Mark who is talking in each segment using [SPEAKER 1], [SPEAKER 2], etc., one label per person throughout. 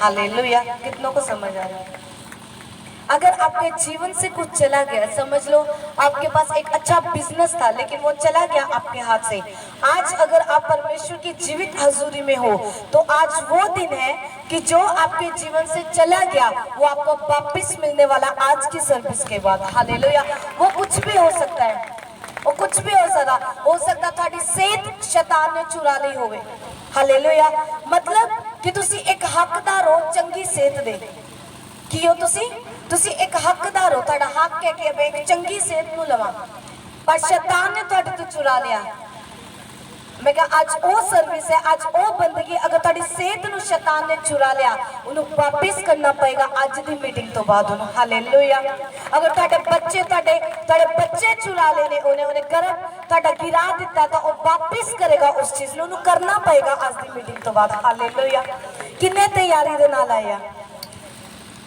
[SPEAKER 1] Hallelujah. कितनों को समझ आ रहा है? अगर आपके जीवन से कुछ चला गया, समझ लो आपके पास एक अच्छा बिजनेस था लेकिन वो चला गया आपके हाथ से, आज अगर आप परमेश्वर की जीवित हजूरी में हो तो आज वो दिन है कि जो आपके जीवन से चला गया वो आपको वापस मिलने वाला आज की सर्विस के बाद। हालेलुया। वो कुछ भी हो सकता है, वो कुछ भी हो सकता थाड़ी सेहत शैतान ने चुरा ली होवे। हालेलुया। मतलब कि तुसी एक हकदार हो चंगी सेहत दे, की हो तुसी एक हकदार हो, तुहाडा हक है कि मैं एक चंगी सेहत नूं लवां, पर शैतान ने तुहाडे तो चुरा लिया। मैं कहा आज वो सर्विस है, आज वो बंदगी, अगर तुहाडी सेहत नूं शैतान ने चुरा लिया उन्हें वापस करना पएगा आज दी मीटिंग तो बाद उन्हें। हालेलुया। अगर तुहाडे बच्चे चुरा लेने, उन्हें गर्भ तुहाडा गिरा दिता तो वो वापस करेगा उस चीज नूं, उन्हें करना पएगा आज दी मीटिंग तो बाद। हालेलुया। किन्ने तैयारी दे नाल आया?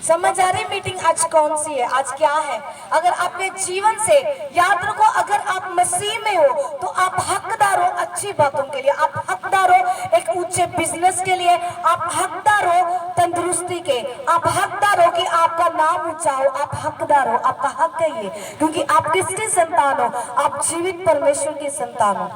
[SPEAKER 1] समझ आ रही मीटिंग आज कौन सी है, आज क्या है? अगर आपके जीवन से, याद रखो अगर आप मसीह में हो तो आप हकदार हो अच्छी बातों के लिए, आप हकदार हो एक ऊंचे बिजनेस के लिए, आप हकदार हो तंदुरुस्ती के, आप हकदार हो कि आपका नाम ऊंचा हो, आप हकदार हो, आपका हक है ये, क्योंकि आप किसकी संतान हो? आप जीवित परमेश्वर की संतान हो।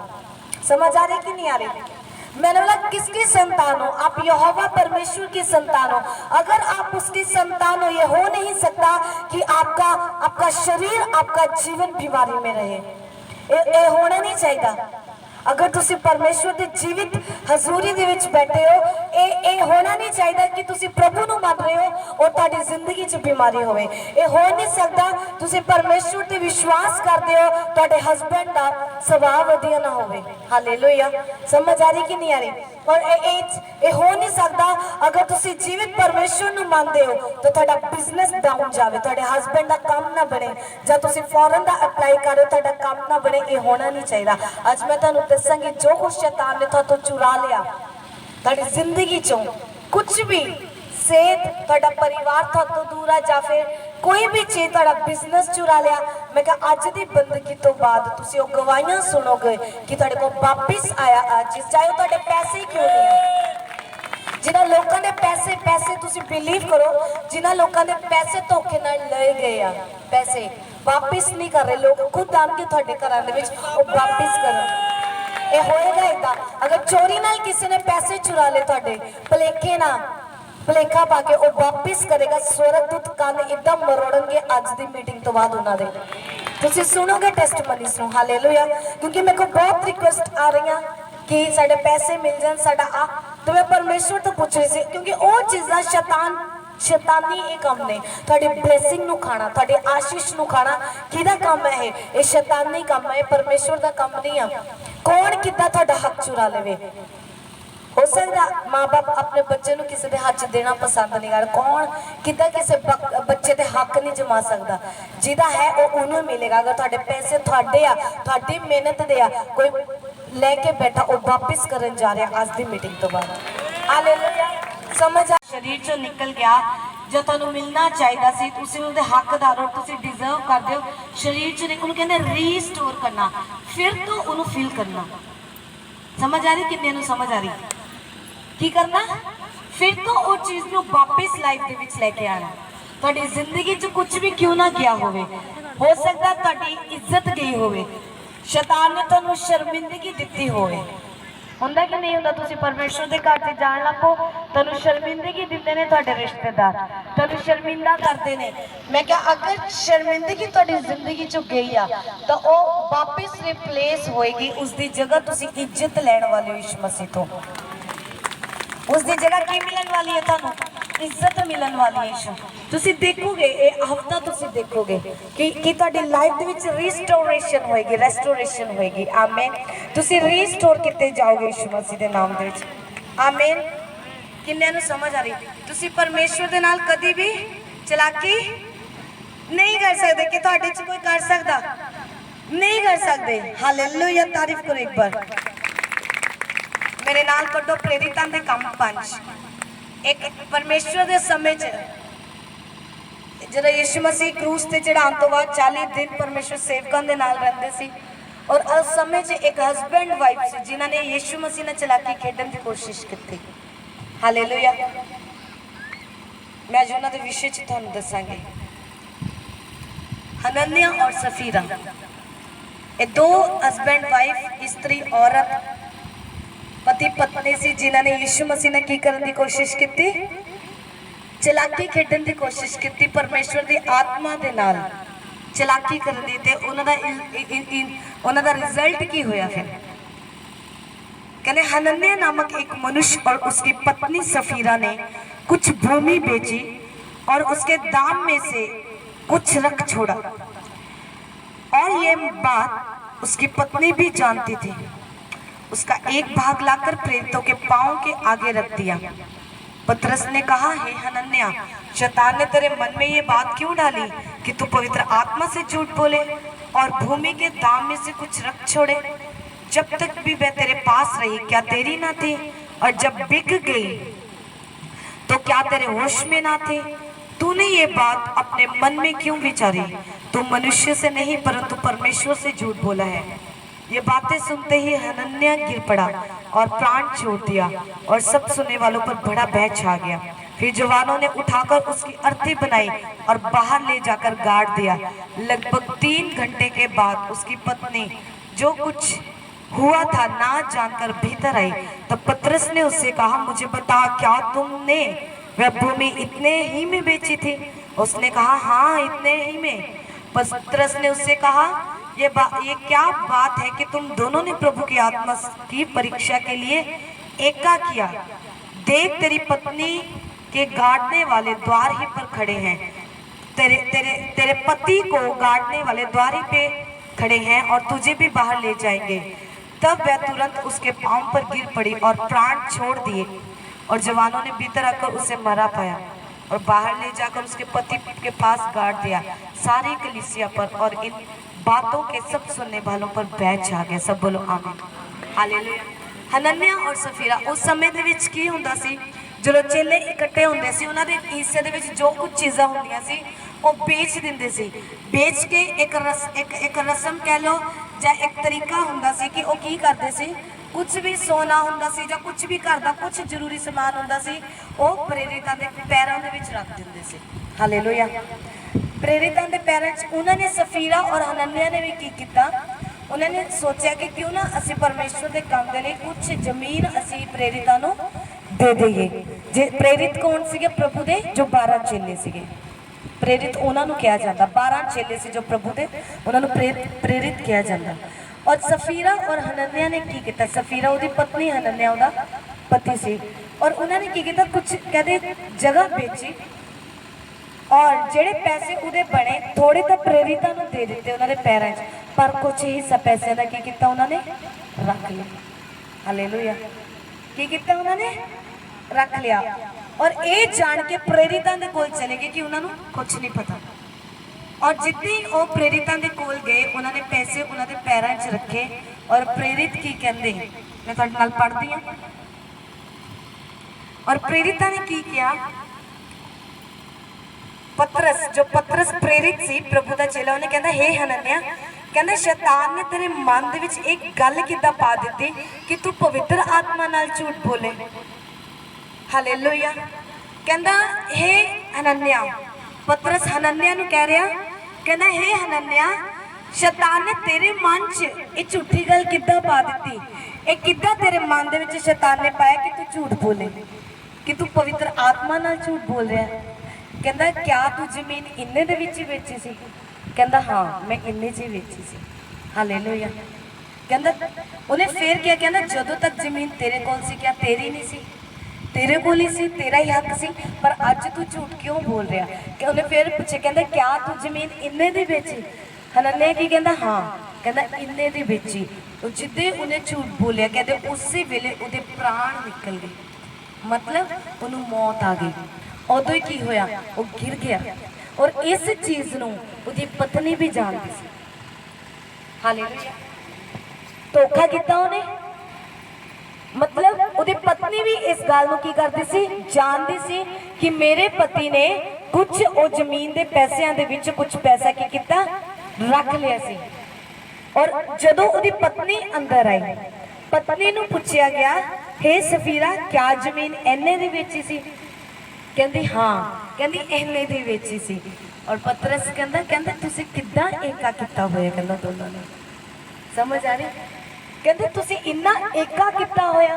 [SPEAKER 1] समझ आ रही कि नहीं आ रही? मैंने बोला किसकी संतान हो? आप यहोवा परमेश्वर की संतान हो। अगर आप उसकी संतान हो, ये हो नहीं सकता कि आपका शरीर, आपका जीवन बीमारी में रहे। ये होना नहीं चाहिए। अगर तुसी परमेश्वर की जीवित हजूरी दे विच बैठे हो, ये होना नहीं चाहिए कि तुसी प्रभु नूं मान रहे हो और तुहाडी जिंदगी च बीमारी होवे। ये हो नहीं सकता तुसी परमेश्वर ते विश्वास करते हो, तुहाडे हस्बैंड दा स्वभाव वधिया ना होवे। हालेलुया। समझ आ रही कि नहीं आ रही? और ये हो नहीं सकता अगर तुसी जीवित परमेश्वर नूं मानते हो तो तुहाडा बिजनेस डाउन जावे, तुहाडे हस्बैंड दा काम ना बने, जां तुसी फॉरेन दा अप्लाई करो तुहाडा काम ना बने। ये होना नहीं चाहिए। आज मैं तुहानूं दसांगी जो कुछ शैतान ने तुहातों चुरा लिया तुहाडी जिंदगी चों, कुछ भी, सेहत, तुहाडा परिवार तुहातों दूर है, जां फिर कोई भी चीज, तुहाडा बिजनेस चुरा लिया, मैं कहा अज दी बंदगी तो बाद तुसी ओह गवाहियां सुनोगे कि तुहाडे को वापस आया आज, चाहे तुहाडे पैसे क्यों नहीं। जिन्हां लोकां ने पैसे तुसी बिलीव करो, जिन्हां लोकां ने पैसे धोखे नाल ले गए आ, पैसे वापस नहीं कर रहे, लोग खुद आन के तुहाडे घरां दे विच ओह वापस करन। ये होएगा इदा। अगर चोरी नाल किसी ने पैसे चुरा ले तुहाडे, भलेखे ना भलेखा पाके वो वापस करेगा। स्वर्गदूत कान इदा मरोड़नगे आज दी मीटिंग तो बाद उन्हां दे, तुसी सुनोगे टेस्टमनीज़ नूं। हालेलुया। क्योंकि मेरे को बहुत रिक्वेस्ट आ रही कि साडे पैसे मिल जान, साडा आ, तो मैं परमेश्वर तो पूछ रही थी, क्योंकि वो चीज़ां शैतानी ये काम ने तुहाडी ब्लेसिंग नूं खाना, तुहाडी आशीष नूं खाना। किहदा काम है ये? शैतानी काम है, परमेश्वर दा काम नहीं है। कौन किदा तुहाडा हक चुरा लेवे? हो सकता माँ बाप अपने बच्चे नूं किसी दे हाथ च देना पसंद नहीं कर, कौन किदा किसी बच्चे दे हक नहीं जमा सकता। जिहदा है वो उन्हें मिलेगा। अगर तुहाडे पैसे तुहाडे आ, तुहाडी मेहनत दे आ, कोई लेके बैठा वो वापस करन जा रहा आज दी मीटिंग तो बाद। हालेलुया। समझ आ? शरीर चों निकल गया जो तुहानूं मिलना चाहिए सी, तुसीं उहदे हकदार हो, तुसीं डिजर्व करदे हो। शरीर च निकल कहंदे रीस्टोर करना, फिर तो उन्हों फील करना। समझ आ रही? किन्ने नूं समझ आ रही? की करना? फिर तो वो चीज़ नूं वापस लाइफ दे विच लेके आना। तुहाडी जिंदगी च कुछ भी क्यों ना गया होवे, हो सकता तुहाडी इज्जत गई होवे, शैतान ने तुहानूं शर्मिंदगी दित्ती होवे। हुंदा कि नहीं हुंदा? तुसीं परमेश्वर दे घर च जाण लगो, तुहानूं शर्मिंदगी दिंदे ने तुहाडे रिश्तेदार, तुहानूं शर्मिंदा करदे ने। मैं क्या अगर शर्मिंदगी तुहाडी जिंदगी चों गई आ तो वो वापस रिप्लेस होएगी, उसकी जगह तुसीं इज्जत लैण वाले हो यीशु मसीह तो। उसकी जगह की मिलन वाली है? तुहानूं इज्जत मिलन वाली है यीशु। तुसीं देखोगे ये हफ्ता, तुसीं देखोगे कि तुहाडी लाइफ दे विच रिस्टोरेशन होएगी, रेस्टोरेशन होएगी। आमीन। तुसीं रीस्टोर किते जाओगे यीशु मसीह दे नाम दे विच। आमीन। किन्ने नूं समझ आ रही? तुसीं परमेश्वर दे नाल कदी भी चलाकी नहीं कर सकते कि तुहाडे च कोई कर सकदा नहीं कर सकते। हालेलुया। तारीफ करो एक बार मेरे नाल कड्डो प्रेरितां दे काम 5। एक परमेश्वर दे समय च जदों यीशु मसीह क्रूस ते चढ़ाउण तो बाद 40 दिन परमेश्वर सेवकां दे नाल रहिंदे सी, और उस समय च एक हस्बैंड वाइफ सी जिन्हां ने यीशु मसीह नाल चलाकी खेडण दी कोशिश की। हालेलुया। मैं अज उन्होंने विषय च तुहानूं दसांगी। हनन्या और सफीरा ये दो हसबैंड वाइफ स्त्री औरत पति पत्नी सी जिन्होंने यीशु मसीह ने की करने की कोशिश की, चलाकी खेडन की कोशिश की, परमेश्वर की आत्मा के नाल चलाकी करने ते उन्हां दा रिजल्ट की होया। फिर कहने हनन्या नामक एक मनुष्य और उसकी पत्नी सफीरा ने कुछ भूमि बेची और उसके दाम में से कुछ रख छोड़ा, और ये बात उसकी पत्नी भी जानती थी। उसका एक भाग लाकर प्रेरितों के पांव के आगे रख दिया। पतरस ने कहा, हे हनन्या, शैतान ने तेरे मन में ये बात क्यों डाली कि तू पवित्र आत्मा से झूठ बोले और भूमि के दाम में से कुछ रख छोड़े? जब तक भी वह तेरे पास रही क्या तेरी ना थी? और जब बिक गई तो क्या तेरे होश में ना थे? तूने ये बात अपने मन में क्यों विचारी? तू मनुष्य से नहीं परंतु परमेश्वर से झूठ बोला है। ये बातें सुनते ही हनन्या गिर पड़ा और प्राण छोड़ दिया, और सब सुनने वालों पर बड़ा भय छा गया। फिर जवानों ने उठाकर उसकी अर्थी बनाई और बाहर ले जाकर गाड़ दिया। लगभग 3 घंटे के बाद उसकी पत्नी जो कुछ हुआ था ना जानकर भीतर आई। तब पतरस ने उससे कहा, मुझे बता, क्या तुमने वह भूमि इतने ही में बेची थी? उसने कहा, हाँ, इतने ही में। पतरस ने उससे कहा, ये क्या बात है कि तुम दोनों ने प्रभु की आत्मा की परीक्षा के लिए एका किया? देख, तेरी पत्नी के गाड़ने वाले द्वार ही पर खड़े हैं, तेरे पति को गाड़ने वाले द्वार ही पे खड़े हैं और तुझे भी बाहर ले जाएंगे। तब वह तुरंत उसके पांव पर गिर पड़ी और प्राण छोड़ दिए, और जवानों ने भीतर आकर उसे मरा पाया और बाहर ले जाकर उसके पति के पास गाड़ दिया। सारी कलीसिया पर और इन बातों के सब सुनने वालों पर भय छा गया। सब बोलो आमीन, हालेलुया। हनन्या और सफीरा उस समय दे विच की हुंदा सी, जो चेले इकट्ठे हुंदे सी, उन्हां दे हिस्से दे विच जो कुछ चीज़ां हुंदियां सी वो बेच दिंदे सी। बेच के एक रस्म कह लो या एक तरीका हुंदा सी कि वो की करदे सी, कुछ भी सोना हुंदा सी या कुछ भी घर दा कुछ जरूरी समान हुंदा सी, वो प्रेरितां दे पैरां दे विच रख दिंदे सी। हालेलुया। प्रेरितां दे पैरां च उन्होंने सफीरा और हनन्या ने भी की कीता, उन्होंने सोचा कि क्यों ना असी परमेश्वर के काम के लिए कुछ जमीन असी प्रेरितां नूं दे दईए। जे प्रेरित कौन सीगे? प्रभु दे जो 12 चेले सीगे। प्रेरित उन्होंने कहा जाता, 12 चेले से जो प्रभु दे उन्होंने प्रेरित किया जाता। और सफीरा और हनन्या ने की किया? सफीरा उदी पत्नी, हनन्या उदा पति सी, और उन्होंने की किया? कुछ कहते जगह बेची और जेड़े पैसे उदे बने थोड़े तो प्रेरितां नूं दे दिते उन्होंने पैरां च, पर कुछ हिस्सा पैसे का की किया? उन्होंने रख लिया। हालेलुया। की किया? उन्होंने रख लिया। और ये जान के प्रेरितां दे कोल चले गए कि उन्होंने कुछ नहीं पता। और जितने वो प्रेरितां दे कोल गए उन्होंने पैसे उन्होंने पैरां च रखे, और प्रेरित की कहते, मैं तुहाडे नाल पढ़दी हां। और प्रेरितां ने की किया? पतरस, जो पतरस प्रेरित सी, प्रभु दा चेला, उन्हें कहता, हे हनन्या, कहते शैतान ने तेरे मन दे विच एक गल किदां पा दित्ती कि तू पवित्र आत्मा नाल झूठ बोले? हालेलुया। कहता, हे हनन्या, पतरस हनन्या नूं कह रहा, कहना, हे हनन्या, शैतान ने तेरे मन च ये झूठी गल किदां पा दित्ती? ये किदां तेरे मन दे विच शैतान ने पाया कि तू झूठ बोले, कि तू पवित्र आत्मा नाल झूठ बोल रहा है? कहता, क्या तू जमीन इन्ने दे विच ही बेची सी? कहता, हाँ, मैं इन्ने च ही बेची सी। हालेलुया। कहता, उन्हें फिर क्या कहना, जदों तक जमीन तेरे कोल सी क्या तेरी नहीं सी? तेरे कोल ही सी, तेरा ही हक सी, पर अज तू झूठ क्यों बोल रहा? कि उन्हें फिर पूछे, कहता, क्या तू जमीन इन्ने दी बेची? हनन्या की कहता, हाँ, कहता इन्ने दी बेची। तो जिद्दे उन्हें झूठ बोलिया, कहते उसी वेले उहदे प्राण निकल गए, मतलब उन्होंने मौत आ गई। उदों ही की होया, वो गिर गया। और इस चीज़ नूं उहदी पत्नी भी जानती सी। हालेलुया। धोखा किया उन्हें, मतलब उहदी पत्नी भी इस गल नूं की करदी सी, जानदी सी कि मेरे पति ने कुछ वो जमीन के पैसों के विच कुछ पैसा की किया, रख लिया सी। और जदों उहदी पत्नी अंदर आई, पत्नी नूं पूछया गया, हे सफीरा, क्या जमीन इन्ने दी बेची सी? कहती हाँ, कहती इन्ने दी विच ही सी। और पतरस कहता कहता तुसी किद्दां एका किता होया, कहता दोनों ने। समझ आ रही? कहते तुसी इन्ना एका किता होया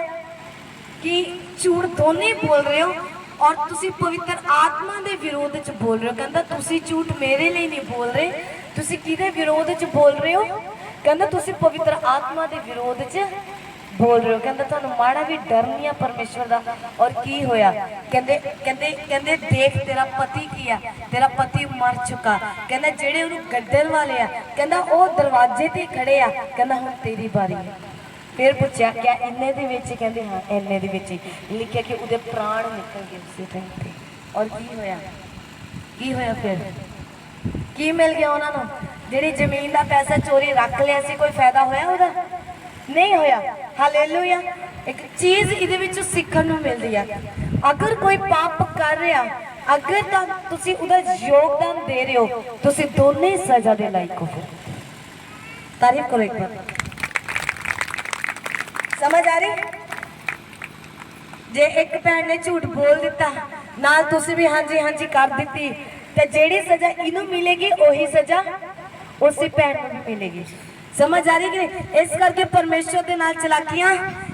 [SPEAKER 1] कि झूठ दोने बोल रहे हो और तुसी पवित्र आत्मा दे विरोध च बोल रहे हो। कहता तुसी झूठ मेरे लिए नहीं बोल रहे, तुसी किदे विरोध च बोल रहे हो? कहता तुसी पवित्र आत्मा दे विरोध च बोल रहे हो। कहता तुहानू माड़ा भी डर नहीं है परमेश्वर दा। और की होया? कहते कहते कहते देख तेरा पति की है, तेरा पति मर चुका। कहता जेड़े उन्हें गड्डन वाले आ, कहता वो दरवाजे ते खड़े आ, कहता हुण तेरी बारी है। फिर पूछा क्या इन्ने दे विच? कहते हाँ इन्ने दे विच। लिखिया कि उहदे प्राण निकल गए उसी टाइम पे। और की होया? की होया? फिर की मिल गया उन्होंने? जिहड़ी जमीन का पैसा चोरी रख लिया सी, कोई फायदा होया उहदा? नहीं होया। हालेलुया। एक चीज इहदे विचों सीखण नूं मिलदी है, अगर कोई पाप कर रहा, अगर तुसी उहदा योगदान दे रहे हो, तुसी दोने ही सजा दे लायक हो। फिर तारीफ करो एक बार। समझ आ रही? जे एक भैन ने झूठ बोल दिता, नाल तुसी भी हाँ जी कर दी, ते जेड़ी सजा इनू मिलेगी वही सजा उसी भैन को भी मिलेगी। समझ आ रही कि नहीं? इस करके परमेश्वर के नाल चलाकियां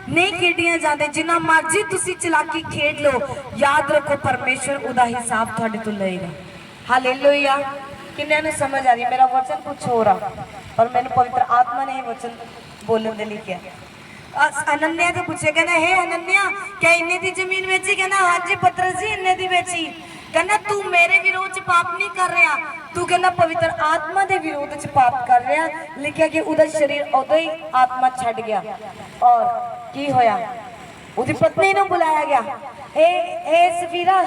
[SPEAKER 1] नहीं खेडियां जाते। जिन्ना मर्जी तुसी चलाकी खेड लो, याद रखो परमेश्वर उदा हिसाब तुहाडे तो लेगा। हालेलुया। किन्ने नूं समझ आ रही? मेरा वचन कुछ हो रहा, पर मैंने पवित्र आत्मा ने वचन बोलने दे लिए किया। अनन्या को पूछे, कहना हे अनन्या क्या इन्ने दी जमीन बेची? कहना हाँ जी पतरस जी इन्ने दी बेची। कहना तू मेरे विरोध च पाप नहीं कर रहा, तू कहना पवित्र आत्मा दे विरोध च पाप कर रहा। लिखिया कि उदा शरीर उदो ही आत्मा छड़ गया। और की होया? उदी पत्नी नूं बुलाया गया, हे सफीरा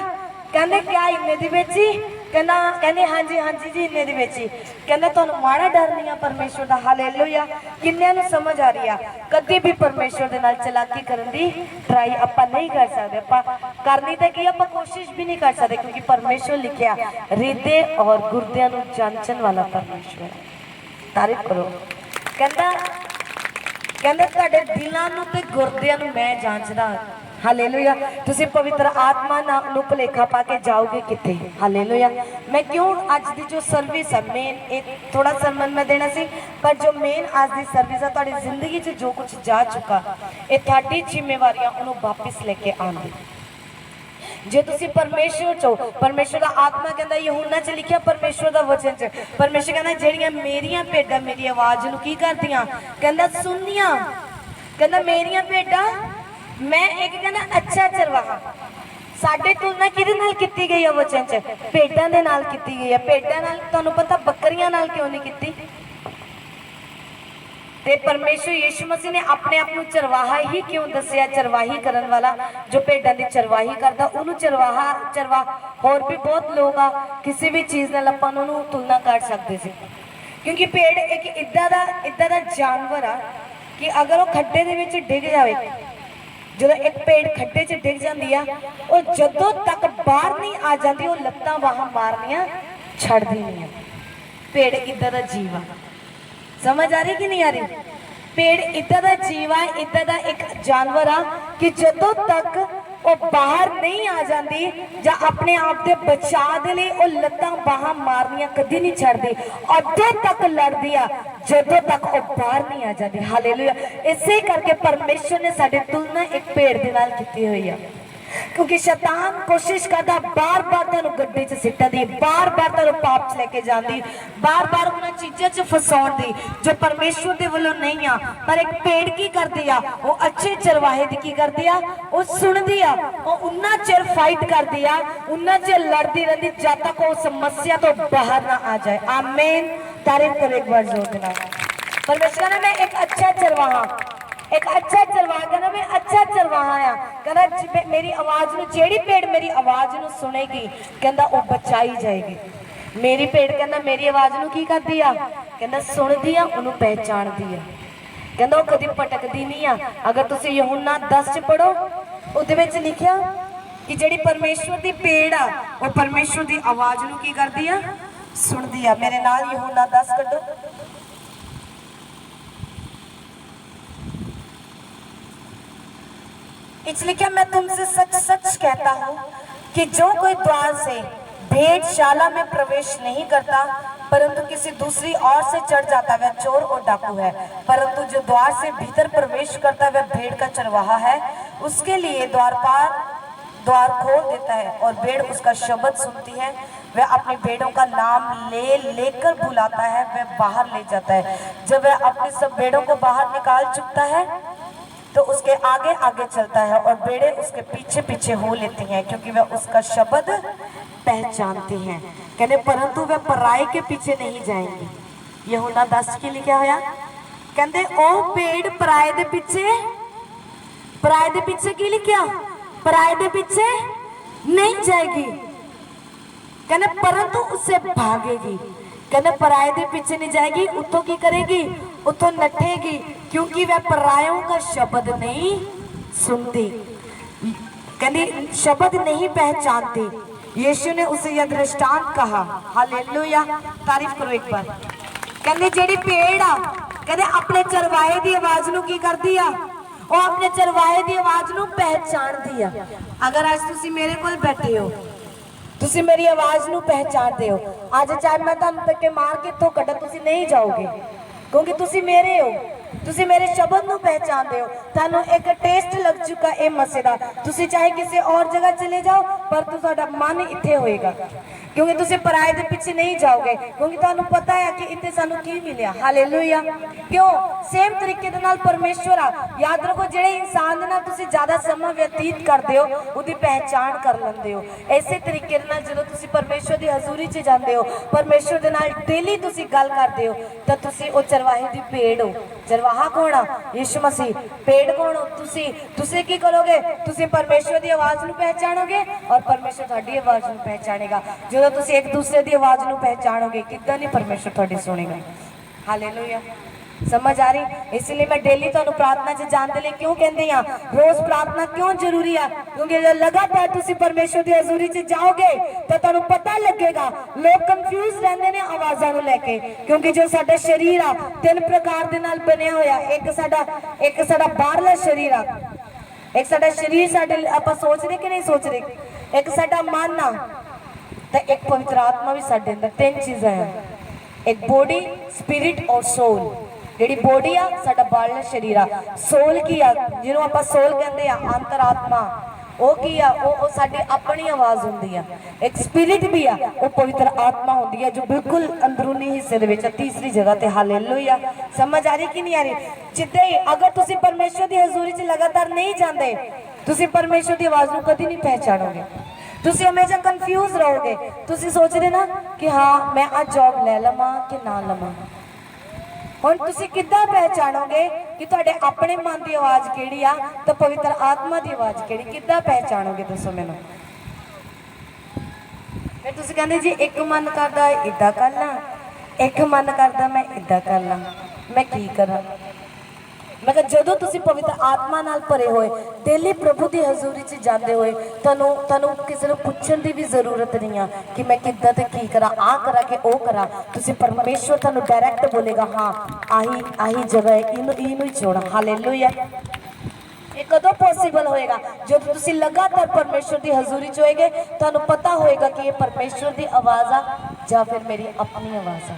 [SPEAKER 1] कहने क्या इन्ने दी बेची? कहना कहने हाँ जी इन्ने दी बेची। कहना तुहानू माड़ा डर नहीं है परमेश्वर दा? हालेलुया। किन्नियां नूं समझ आ रही है? कदी भी परमेश्वर दे नाल चलाकी करन दी ट्राई आपां नहीं कर सकते। आपां करनी ते की आपां कोशिश भी नहीं कर सकते, क्योंकि परमेश्वर लिखिया हृदय और गुरदियां नूं जांचण वाला परमेश्वर। तारीफ करो। कहंदा कहंदे तुहाडे दिलां नूं ते गुरदियां नूं मैं जांचदा। हालेलुया। तुसी पवित्र आत्मा नूं भुलेखा पा के जाओगे किथे? हालेलुया। मैं क्यों अज दी जो सर्विस है मेन, एक थोड़ा सरमन मैं देना सी, पर जो मेन अज दी सर्विस है तुहाडी जिंदगी च जो कुछ जा चुका, ये तुहाडी जिम्मेवारियां उन्होंने वापस लेके आनी। जे तुसी परमेश्वर चो, परमेश्वर का आत्मा कहता यूहन्ना च लिखिया परमेश्वर का वचन च, परमेश्वर कहना जेड़ियां मेरियां भेडां मेरी आवाज नूं की करदियां? कहंदा सुनदियां। कहंदा मेरियां भेडां मैं एक कहना अच्छा चरवाहा। साडे तुलना किहदे नाल कीती गई है वचन च? भेडां दे नाल कीती गई है। भेडां नाल तुहानू पता बकरियां नाल क्यों नहीं कीती? ते परमेश्वर यीशु मसीह ने अपने आप को चरवाहा ही क्यों दसिया? चरवाही करन वाला, जो भेडां दी चरवाही करदा उन्होंने चरवा होर भी बहुत लोग आ किसी भी चीज़ नाल आपां उन्होंने तुलना कर सकते थे, क्योंकि भेड़ एक इदा दा जानवर आ कि अगर वो खड्डे दे विच डिग जाए, जो एक भेड़ खड्डे च डिग जाती है, वो जदों तक बाहर नहीं आ जाती वो लत्तां बाहां मारनियां छड्डदी नहीं है। भेड़ इदा दा जीव आ। समझ आ रही कि नहीं आ रही? भेड़ इदा दा जीव है, इदा दा एक जानवर आ कि जदों तक वो बाहर नहीं आ जाती या अपने आप के बचाव के लिए वो लत्तां बाहां मारनियां कदी नहीं छड्डदी, उदों तक लड़दी आ जदों तक वो बाहर नहीं आ जाती। हालेलुया। इसे करके परमेश्वर ने साडी तुलना एक भेड़ दे नाल कीती हुई है, क्योंकि शैतान कोशिश करता बार बार तुहानू गड्डे च सिट्टण दी, बार बार तुहानू पाप च लेके जांदी, बार बार उन्हां चीज़ां च फसाउण दी जो परमेश्वर दे वल्लों नहीं आ। पर एक भेड़ की करदी आ? वो अच्छे चरवाहे दी की करदी आ? वो सुणदी आ, वो उन्ना चिर फाइट करदी आ, उन्ना चिर लड़दी रहिंदी जद तक वो समस्या तो बाहर ना आ जाए। आमीन। तारीफ करो एक बार जोर के नाल। परमेश्वर ने मैं एक अच्छा चरवाहा, एक अच्छा चरवाहा, कहना मैं अच्छा चरवाहा आ। कहना मेरी आवाज नूं जेड़ी भेड़ मेरी आवाज नूं सुनेगी कहना वो बचाई जाएगी। मेरी भेड़ कहना मेरी आवाज नूं की करदी आ? कहना सुनदी आ, उन्होंने पहचानदी आ। कहना वो कभी भटकदी नहीं आ। अगर तुसी यूहन्ना 10 च पढ़ो, उहदे विच लिखिया कि जेड़ी परमेश्वर दी भेड़ आ वो परमेश्वर दी आवाज नूं की करदी आ? सुनदी आ। मेरे नाल यूहन्ना 10 कड्डो। इसलिए क्या मैं तुमसे सच सच कहता हूँ कि जो कोई द्वार से भेड़शाला में प्रवेश नहीं करता परंतु किसी दूसरी ओर से चढ़ जाता वह चोर और डाकू है, परंतु जो द्वार से भीतर प्रवेश करता वह भेड़ का चरवाहा है। उसके लिए द्वारपाल द्वार खोल देता है और भेड़ उसका शब्द सुनती है। वह अपनी भेड़ों का नाम लेकर बुलाता है, वह बाहर ले जाता है। जब वह अपनी सब भेड़ों को बाहर निकाल चुकता है तो उसके आगे आगे चलता है और भेड़ें उसके पीछे पीछे हो लेती हैं, क्योंकि वह उसका शब्द पहचानती हैं। कहने परंतु वह पराई के पीछे नहीं जाएंगी। यूहन्ना 10 के लिए क्या होया? कहते ओ भेड़ पराए दे पीछे की लिखिया पराए दे पीछे नहीं जाएगी। कहने परंतु उससे भागेगी। कहने पराए दे पीछे नहीं जाएगी, उतो की करेगी? उतो नठेगी, क्योंकि वह परायों का शब्द नहीं सुनती, कहने शब्द नहीं पहचानती। यीशु ने उसे यह दृष्टांत कहा। हालेलुया, तारीफ करो एक बार। कहने जेड़ी भेड़ आ कहने अपने चरवाहे की आवाज नू की करदी आ? वो अपने चरवाहे की आवाज नू पहचानदी आ। अगर आज तुसी मेरे कोल बैठे हो, तुसी मेरी आवाज नू पहचानते हो, आज चाहे मैं तुहानू धक्के मार के इत्थों कड्डां तुसी नहीं जाओगे, क्योंकि तुसी मेरे हो, तुसी मेरे शब्द नू पहचानते हो। थानू एक टेस्ट लग चुका है मसे दा। तुसी चाहे किसी और जगह चले जाओ पर तुहाडा मन इत्थे होएगा, क्योंकि तुसी पराए दे पीछे नहीं जाओगे, क्योंकि थानू पता है कि इत्थे सानू की मिलिया। हालेलुया। क्यों? सेम तरीके दे नाल परमेश्वर आ। याद रखो, जेड़े इंसान दे नाल तुसी ज्यादा समय व्यतीत करदे हो उहदी पहचान कर लैंदे हो। इसे तरीके दे नाल जदों तुसी परमेश्वर दी हजूरी च जांदे हो, परमेश्वर दे नाल डेली तुसी गल करदे हो, तां तुसी ओ चरवाहे दी भेड़ हो। चरवाहा कौन आ? यीशु मसीह। भेड़ कौन हो? तुसी की करोगे? तुसी परमेश्वर दी आवाज नू पहचानोगे और परमेश्वर तुहाडी आवाज नू पहचानेगा। जो तुसी एक दूसरे की आवाज नू पहचानोगे, किद्दां नहीं परमेश्वर तुहाडी सुनेगा। हालेलुया, समझ आ रही? इसलिए मैं डेली तुहानू प्रार्थना च जाने लिए क्यों कहंदी हां, रोज प्रार्थना क्यों जरूरी है? क्योंकि जब लगातार तुसी परमेश्वर की हजूरी च जाओगे तो तुहानू पता लगेगा। लोग कंफ्यूज रहंदे ने आवाज़ां नू लेके, क्योंकि जो साडा शरीर आ 3 प्रकार दे नाल बनिया होया। एक साडा बाहरला शरीर आ, एक साडा शरीर साडे आपां सोचदे कि नहीं सोचदे, एक साडा मन आ तो एक पवित्र आत्मा भी साडे अंदर। 3 चीज़ां हैं, एक बॉडी, स्पिरिट और सोल। जिहड़ी बॉडी आ साडा बाहरला शरीर आ, सोल की आ जिहनूं आपां सोल कहंदे आ, अंतरात्मा वो की आ, वो साडी अपनी आवाज़ हुंदी आ। एक स्पिरिट भी आ, वो पवित्र आत्मा हुंदी है जो बिल्कुल अंदरूनी हिस्से दे विच तीसरी जगह ते। हालेलुया, समझ आ रही कि नहीं आ रही? जिद्दां ही अगर तुसी परमेश्वर की हजूरी च लगातार नहीं जांदे, तुसी परमेश्वर की आवाज़ नूं कदी नहीं पहचानोगे। तुसी हमेशा कंफ्यूज रहोगे। तुसी सोच रहे ना कि हाँ मैं आज जॉब ले लवां कि ना लवां। हुण तुसी किद्दां पहचानोगे कि तुहाडे अपने मन की आवाज़ किहड़ी आ ते पवित्र आत्मा की आवाज़ किहड़ी? किद्दां पहचानोगे दसो मैनूं? फिर तुसी कहंदे जी एक मन करदा इदां कर ला, एक मन करदा मैं इदां कर ला, मैं की करां? मैं कहा जदों तुसी पवित्र आत्मा नाल भरे होए डेली प्रभु की हजूरी च जाते हुए तुहानू किसी नूं पुछण दी भी जरूरत नहीं आ कि मैं किद्दां ते की करा, आ करा कि ओ करा। तुसी परमेश्वर तुहानू डायरैक्ट बोलेगा, हाँ आही जगह है, इनू ही छोड़ा। हालेलुया। ये कदों पॉसिबल होएगा? जो तुसी लगातार परमेश्वर की हजूरी च होएगे, तुहानू पता होएगा कि ये परमेश्वर की आवाज़ आ या फिर मेरी अपनी आवाज़ आ।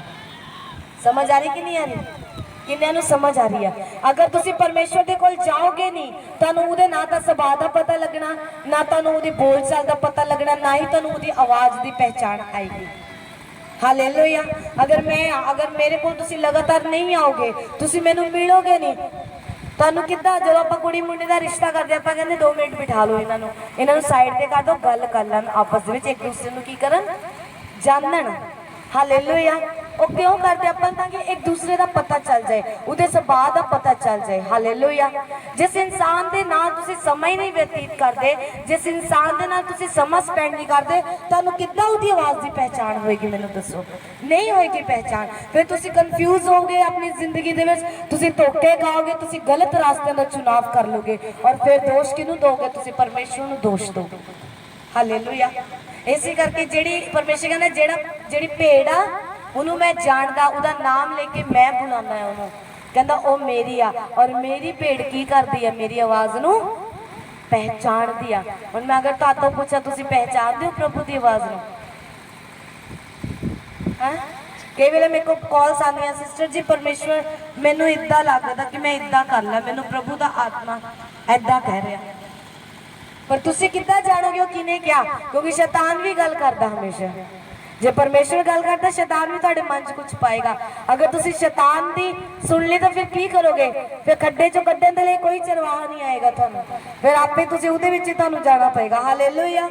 [SPEAKER 1] समझ आ रही कि नहीं आ रही? किन्नियां नूं समझ आ रही है? अगर तुसी परमेश्वर दे कोल जाओगे नहीं, तुहानू उहदे ना तां सुभाऽ दा पता लगना, ना तुहानू उहदी बोलचाल दा पता लगना, ना ही तुहानू उहदी आवाज़ दी पहचान आएगी। हालेलुया। अगर मेरे कोल तुसी लगातार नहीं आओगे, तुसी मैनू मिलोगे नहीं, तुहानू किद्दां जदों आपां कुड़ी मुंडे दा रिश्ता करदे आपां कहंदे 2 मिनट बिठा लो इन्हां नूं साइड ते कर दो, गल कर लैण आपस विच, एक दूसरे नूं की करन जानन। हालेलुया। वो क्यों करते अपन? ताकि एक दूसरे का पता चल जाए, उहदे सुभाऽ दा पता चल जाए। हालेलुया। जिस इंसान दे नाल तुसी समय नहीं व्यतीत करते, जिस इंसान दे नाल तुसी समय स्पेंड नहीं करते, तुहानू किद्दां उहदी आवाज़ की पहचान होएगी? मैनूं दसो। नहीं होएगी पहचान। फिर तुसी कन्फ्यूज होगे अपनी जिंदगी दे विच, तुसी धोखे खाओगे, तुसी गलत रास्ते का चुनाव कर लोगे और फिर दोष किनूं दोगे? तुसी परमेश्वर नूं दोष दोगे। हालेलुया। इसी करके जिहड़ी परमेश्वर कहना जिहड़ी भेड़ आ उन्होंने मैं जानदा, उहदा नाम लेके मैं बुलाना है उन्होंने, कहंदा ओ मेरी आ और मेरी भेड़ की करदी है? मेरी आवाज़ नूं पहचानती आ। हुण मैं अगर तुहाडे तो पूछा तुसीं पहचानदे हो प्रभु की आवाज़ नूं? हैं? कई वेले मेरे को कॉल्स आती सिस्टर जी परमेश्वर मैनू इदा लगता कि मैं इदा कर ला, मैनू प्रभु का आत्मा ऐदा कह रहा, पर तुसीं किद्दां जानोगे वो किने क्या? क्योंकि शैतान भी गल करता हमेशा। जे परमेश्वर गल करता शैतान भी तुहाडे मन च कुछ पाएगा। अगर तुसीं शैतान दी सुन ली तो फिर की करोगे? फिर खड्डे चों कड्ढण दे लई कोई चरवाहा नहीं आएगा तुहानूं, फिर आपे तुसीं उहदे विच ही तुहानूं जाना पेगा। हालेलुया।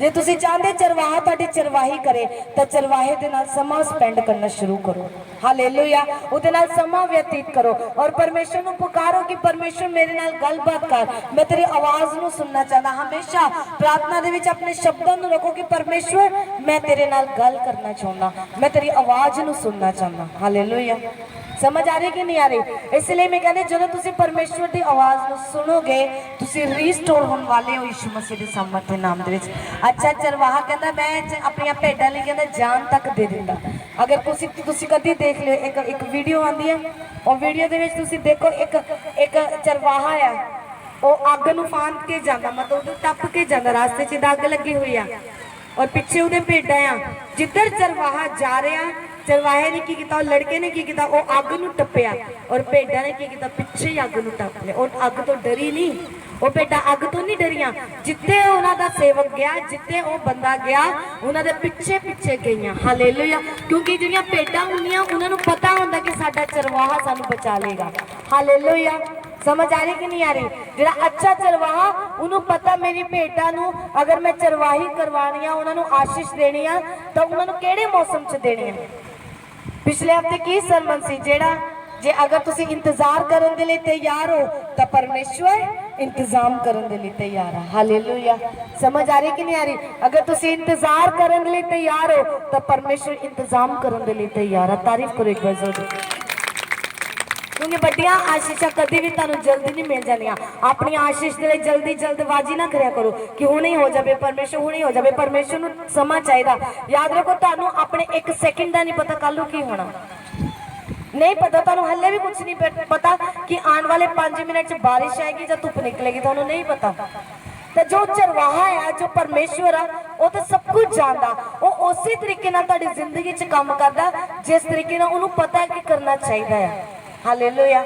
[SPEAKER 1] जे तुसीं चाहते चरवाहा तुहाडी चरवाही करे तो चरवाहे दे नाल समा स्पेंड करना शुरू करो। हालेलुया। उहदे नाल समा व्यतीत करो और परमेश्वर नूं पुकारो कि परमेश्वर मेरे नाल गलबात कर, मैं तेरी आवाज़ नूं सुनना चाहता। हमेशा प्रार्थना दे विच अपने शब्दां नूं रखो कि परमेश्वर मैं तेरे नाल गल करना चाहुंदा, मैं तेरी आवाज़ नूं सुनना चाहता। हालेलुया। समझ आ रही कि नहीं आ रही? इसलिए मैं कहते जो तुम परमेश्वर की आवाज़ को सुनोगे तुम रीस्टोर होने वाले हो यीशु मसीह के सामर्थ्य नाम दे विच। अच्छा चरवाहा कहता मैं अपन भेडा लिए कहता जान तक दे दिंदा। अगर तुसी कभी देख लियो एक वीडियो आती है और वीडियो के तुसी देखो एक चरवाहा है वो अग नूं फांद के जाता, मतलब टप के जाता, रास्ते च अग लगी हुई है और पिछे उहदे भेडा आ। जिधर चरवाहा जा रहा चरवाहे ने की किया, लड़के ने की किया, वो अग नूं टप्पिया और भेडा ने की किया पिछे ही अग नूं टप लिया। और अग तो डरी नहीं, वो भेडा अग तो नहीं डरिया। जिथे उन्होंने सेवक गया, जिथे वो बंदा गया, उन्होंने पिछे पिछे गई। हालेलुया। क्योंकि जिहड़ियां भेडां हुंदियां उन्होंने पता होंदा कि साडा चरवाहा सानूं बचा लेगा। हालेलुया। समझ आ रही कि नहीं आ रही? जिहड़ा अच्छा चरवाहा उन्होंने पता मेरी भेडां नूं अगर मैं चरवाही करवानी है, उन्होंने आशीष देनी है तो उन्होंने किहड़े मौसम च देनी है। पिछले हफ्ते की सरमन सी जेड़ा जे अगर तुसी इंतजार करने के लिए तैयार हो तो परमेश्वर इंतजाम करने के लिए तैयार है। हालेलुया। समझ आ रही कि नहीं आ रही? अगर तुसी इंतजार करने के लिए तैयार हो तो परमेश्वर इंतजाम करने के लिए तैयार है। तारीफ करो एक बार जोर, क्योंकि बड़ियां आशीषां कभी भी तुहानूं जल्दी नहीं मिल जानियां। अपनी आशीष के लिए जल्दी जल्दबाजी ना करिया करो कि हुणे ही हो जाए परमेश्वर, हुणे ही हो जाए। परमेश्वर नूं समा चाहिदा। याद रखो तुहानूं अपने एक सेकंड का नहीं पता कल की होना, नहीं पता तुहानूं हले भी कुछ नहीं पता कि आने वाले 5 मिनट च बारिश आएगी या धुप निकलेगी, तुहानूं नहीं पता। तो जो चरवाहा है जो परमेश्वर है वो तो सब कुछ जानता, वो उसी तरीके नाल तुहाडी जिंदगी च काम करदा जिस तरीके नाल उहनूं पता है कि करना चाहिदा है। हालेलुया।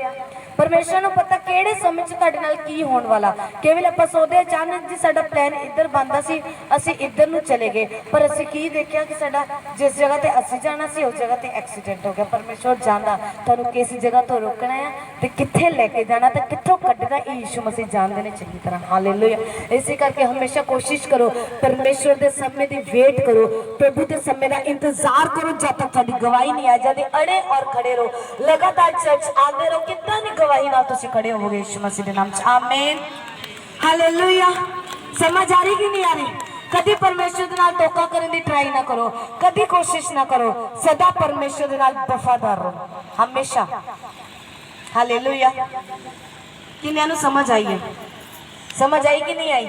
[SPEAKER 1] परमेश्वर नूं पता किहड़े समय च तुहाडे नाल की होने वाला। कई वेले आपां सोचदे अचानक जी साडा प्लान इधर बनदा सी, असीं इधर नूं चले गए, पर असीं की देखिया कि साडा जिस जगह ते असीं जाना सी उस जगह ते एक्सीडेंट हो गया। परमेश्वर जानदा तुहानूं किस जगह तो रोकना है ते कित्थे लैके जाना ते कित्थों कड्ढना, यीशु मसीह जानदे ने चंगी तरह। हालेलुया। इसी करके हमेशा कोशिश करो परमेश्वर के समय की वेट करो, प्रभु के समय का इंतजार करो जब तक तुहाडी गवाही नहीं आ जाती। अड़े और खड़े रहो, लगातार चर्च आते रहो, कितना नहीं गवाही नाल तुसीं खड़े होवोगे यीशु मसीह के नाम च। आमीन। हालेलुया। समझ आ रही कि नहीं आ रही? कभी परमेश्वर के नाल धोखा करने की ट्राई ना करो, कभी कोशिश ना करो, सदा परमेश्वर के नाल वफादार रहो हमेशा। हालेलुया। किन्नियां नूं समझ आई है? समझ आई कि नहीं आई?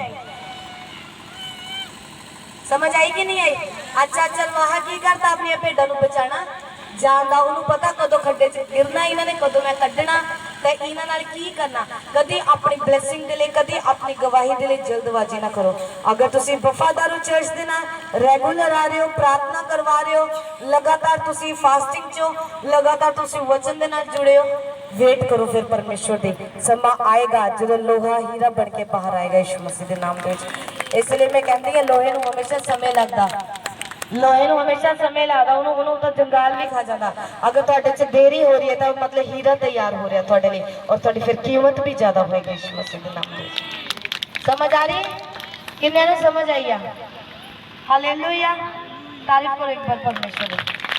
[SPEAKER 1] समझ आई कि नहीं आई? अच्छा चरवाहा की करता अपनी भेडा नूं बचाना जानदा, उन्होंने पता कदों खड्डे च गिरना इन्होंने, कदों मैं कड्ढना तो इन्हां नाल की करना। कभी अपनी ब्लैसिंग के लिए कभी अपनी गवाही के लिए जल्दबाजी ना करो। अगर तुसीं वफादार हो, चर्च दे नाल रेगुलर आ रहे हो, प्रार्थना करवा रहे हो, लगातार तुसीं फास्टिंग चो, लगातार तुसीं वचन दे नाल जुड़े हो, वेट करो फिर परमेश्वर दे समा आएगा जो लोहा हीरा बन के बाहर आएगा यीशु मसीह के नाम दे। इसलिए मैं कहती हूँ लोहे नूं हमेशा समय लगता, लोहे नूं हमेशा समय लगता, उन्होंने तो जंगाल भी खा जाता। अगर तुहाडे च देरी हो रही है तो मतलब हीरा तैयार हो रहा तुहाडे लिए और तुहाडी फिर कीमत भी ज़्यादा होएगी यीशु मसीह के नाम दे। समझ आ रही है? किन्ने नूं समझ आई है? हालेलुया। तारीफ करो एक बार परमेश्वर की।